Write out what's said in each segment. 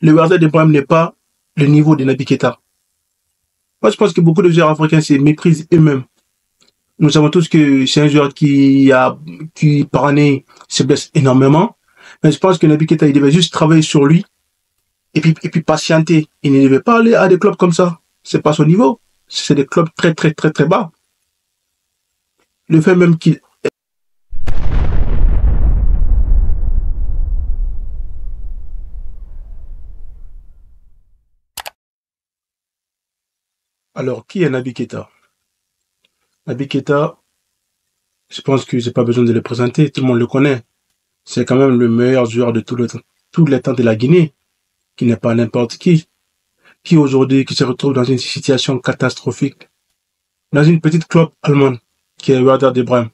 le Werder de Brême n'est pas le niveau de Naby Keita. Moi, je pense que beaucoup de joueurs africains se méprisent eux-mêmes. Nous savons tous que c'est un joueur qui par année se blesse énormément. Mais je pense que Naby Keita, il devait juste travailler sur lui et puis patienter. Il ne devait pas aller à des clubs comme ça. C'est pas son niveau. C'est des clubs très, très, très, très bas. Le fait même qu'il... Alors, qui est Naby Keita? Naby Keita, je pense que j'ai pas besoin de le présenter. Tout le monde le connaît. C'est quand même le meilleur joueur de tous les temps de la Guinée, qui n'est pas n'importe qui aujourd'hui, qui se retrouve dans une situation catastrophique, dans une petite club allemande, qui est Werder de Brême.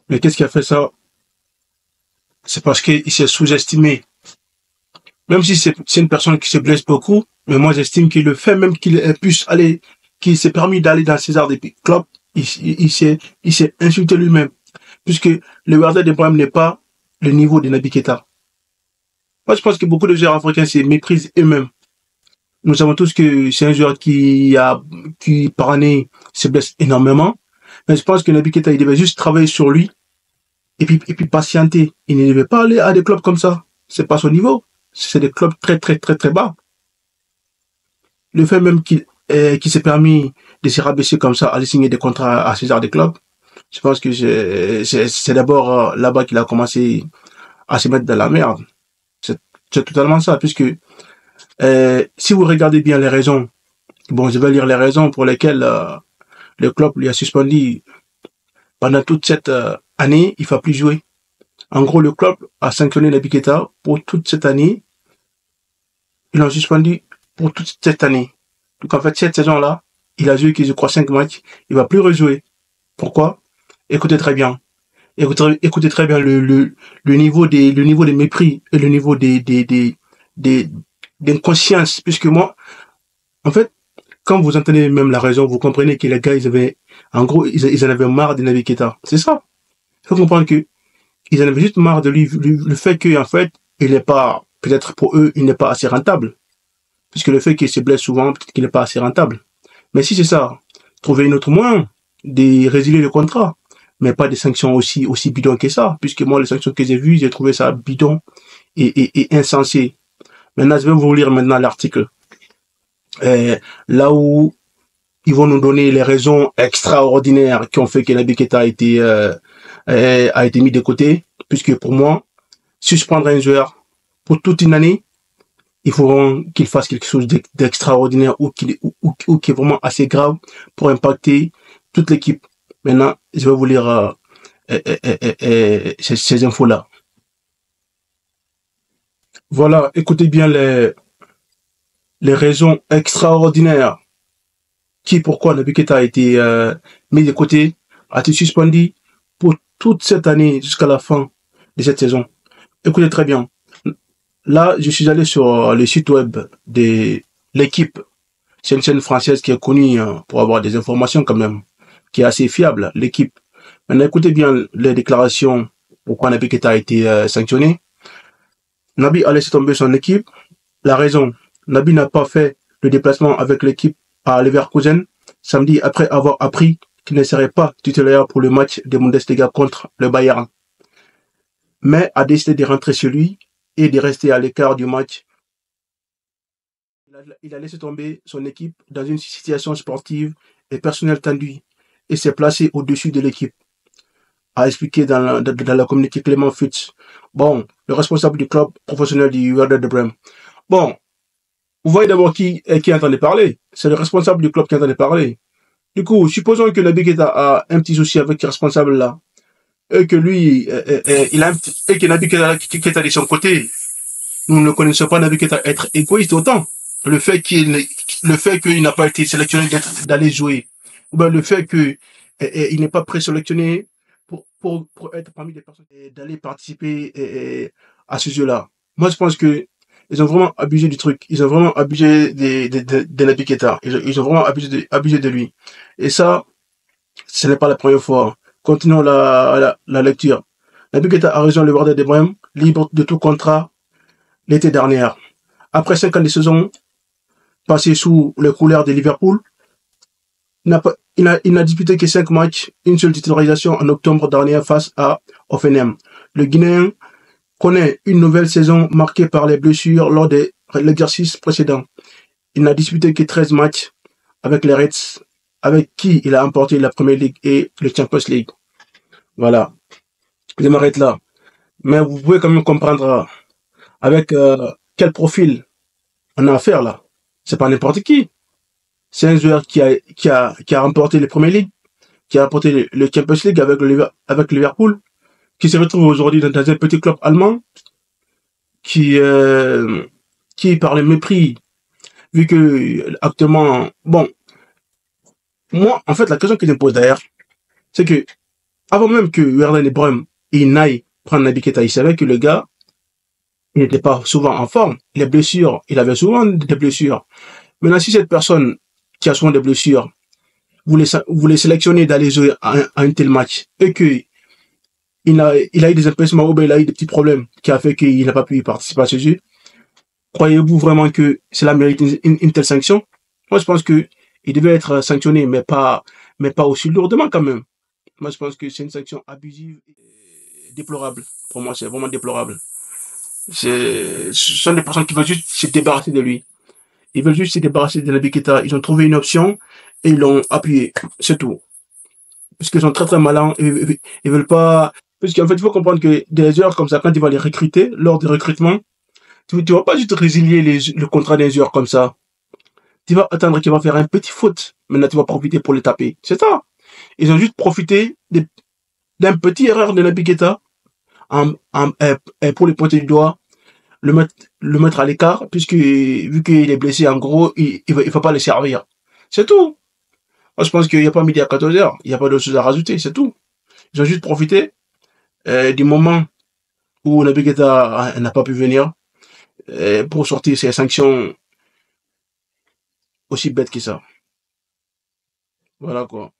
Mais qu'est-ce qui a fait ça? C'est parce qu'il s'est sous-estimé. Même si c'est une personne qui se blesse beaucoup, mais moi j'estime qu'il le fait, même qu'il puisse aller, qu'il s'est permis d'aller dans ces arts des clubs, il s'est insulté lui-même. Puisque le Werder de Brême n'est pas le niveau de Naby Keita. Moi je pense que beaucoup de joueurs africains se méprisent eux-mêmes. Nous savons tous que c'est un joueur qui par année se blesse énormément. Mais je pense que Naby Keita, il devait juste travailler sur lui et puis patienter. Il ne devait pas aller à des clubs comme ça. C'est pas son niveau. C'est des clubs très, très, très, très bas. Le fait même qu'il s'est permis de se rabaisser comme ça, aller signer des contrats à ces genres de clubs, je pense que c'est d'abord là-bas qu'il a commencé à se mettre dans la merde. C'est totalement ça, puisque si vous regardez bien les raisons, bon, je vais lire les raisons pour lesquelles le club lui a suspendu pendant toute cette année, il ne va plus jouer. En gros, le club a sanctionné Naby Keita pour toute cette année. Ils l'ont suspendu pour toute cette année. Donc en fait, cette saison-là, il a joué, je crois, 5 matchs. Il ne va plus rejouer. Pourquoi? Écoutez très bien. Écoutez très bien le niveau des mépris et le niveau d'inconscience. Puisque moi, en fait, quand vous entendez même la raison, vous comprenez que les gars, en gros, ils en avaient marre de Naby Keita. C'est ça. Il faut comprendre que ils en avaient juste marre de lui, le fait qu'en fait, il n'est pas, peut-être pour eux, il n'est pas assez rentable. Puisque le fait qu'il se blesse souvent, peut-être qu'il n'est pas assez rentable. Mais si c'est ça, trouvez une autre moyen de résilier le contrat. Mais pas des sanctions aussi bidons que ça. Puisque moi, les sanctions que j'ai vues, j'ai trouvé ça bidon et insensé. Maintenant, je vais vous lire maintenant l'article. Là où ils vont nous donner les raisons extraordinaires qui ont fait que Naby Keita a été mis de côté, puisque pour moi, suspendre un joueur pour toute une année, il faut qu'il fasse quelque chose d'extraordinaire ou qui est vraiment assez grave pour impacter toute l'équipe. Maintenant, je vais vous lire ces infos-là. Voilà, écoutez bien les raisons extraordinaires pourquoi Naby Keita a été mis de côté, a été suspendu pour toute cette année jusqu'à la fin de cette saison. Écoutez très bien. Là, je suis allé sur le site web de l'équipe. C'est une chaîne française qui est connue pour avoir des informations quand même, qui est assez fiable, l'équipe. Maintenant, écoutez bien les déclarations pourquoi Naby Keita a été sanctionné. Naby a laissé tomber son équipe. La raison, Naby n'a pas fait le déplacement avec l'équipe à Leverkusen samedi après avoir appris qu'il ne serait pas titulaire pour le match de Bundesliga contre le Bayern, mais a décidé de rentrer chez lui et de rester à l'écart du match. Il a laissé tomber son équipe dans une situation sportive et personnelle tendue et s'est placé au-dessus de l'équipe, a expliqué dans la communiqué Clément Futz, bon, le responsable du club professionnel du Werder de Brême. Bon, vous voyez d'abord qui entendait parler. C'est le responsable du club qui entendait parler. Du coup, supposons que Naby Keita a un petit souci avec ce responsable-là, et que lui, et que Naby Keita de son côté, nous ne connaissons pas Naby Keita être égoïste autant. Le fait qu'il n'a pas été sélectionné d'aller jouer, ou bien le fait qu'il n'est pas présélectionné pour être parmi les personnes d'aller participer à ce jeu-là. Moi, je pense que ils ont vraiment abusé du truc. Ils ont vraiment abusé de Naby Keita. Ils ont vraiment abusé de lui. Et ça, ce n'est pas la première fois. Continuons la lecture. Naby Keita a rejoint le Werder de Brême, libre de tout contrat l'été dernier. Après 5 ans de saison passées sous les couleurs de Liverpool, il n'a disputé que 5 matchs, une seule titularisation en octobre dernier face à Hoffenheim. Le Guinéen connaît une nouvelle saison marquée par les blessures lors de l'exercice précédent. Il n'a disputé que 13 matchs avec les Reds, avec qui il a remporté la Premier League et le Champions League. Voilà, je m'arrête là. Mais vous pouvez quand même comprendre avec quel profil on a affaire là. C'est pas n'importe qui. C'est un joueur qui a remporté les Premier League, qui a remporté le Champions League avec Liverpool, qui se retrouve aujourd'hui dans un petit club allemand, qui, par le mépris, vu que actuellement, bon, moi, en fait, la question que je me pose d'ailleurs, c'est que avant même que Werner Brøm il n'aille prendre Naby Keita, il savait que le gars, il n'était pas souvent en forme. Les blessures, il avait souvent des blessures. Maintenant, si cette personne qui a souvent des blessures, vous les sélectionnez d'aller jouer à un tel match et que il a eu des empêchements ou bien il a eu des petits problèmes qui a fait qu'il n'a pas pu y participer à ce jeu, croyez-vous vraiment que cela mérite une telle sanction? Moi, je pense que il devait être sanctionné, mais pas aussi lourdement quand même. Moi, je pense que c'est une sanction abusive et déplorable. Pour moi, c'est vraiment déplorable. Ce sont des personnes qui veulent juste se débarrasser de lui. Ils veulent juste se débarrasser de Naby Keita. Ils ont trouvé une option et ils l'ont appuyé. C'est tout. Parce qu'ils sont très très malins. Ils veulent pas... Parce qu'en fait, il faut comprendre que des joueurs comme ça, quand ils vont les recruter, lors du recrutement, tu vas pas juste résilier le contrat d'un joueur comme ça. Tu vas attendre qu'il va faire un petit faute. Maintenant, tu vas profiter pour le taper. C'est ça. Ils ont juste profité d'un petit erreur de Naby Keita pour le pointer du doigt, le mettre à l'écart, puisque vu qu'il est blessé, en gros, il va pas le servir. C'est tout. Moi, je pense qu'il n'y a pas midi à 14h. Il n'y a pas d'autre chose à rajouter. C'est tout. Ils ont juste profité du moment où Naby Keita n'a pas pu venir pour sortir ces sanctions aussi bêtes que ça. Voilà quoi.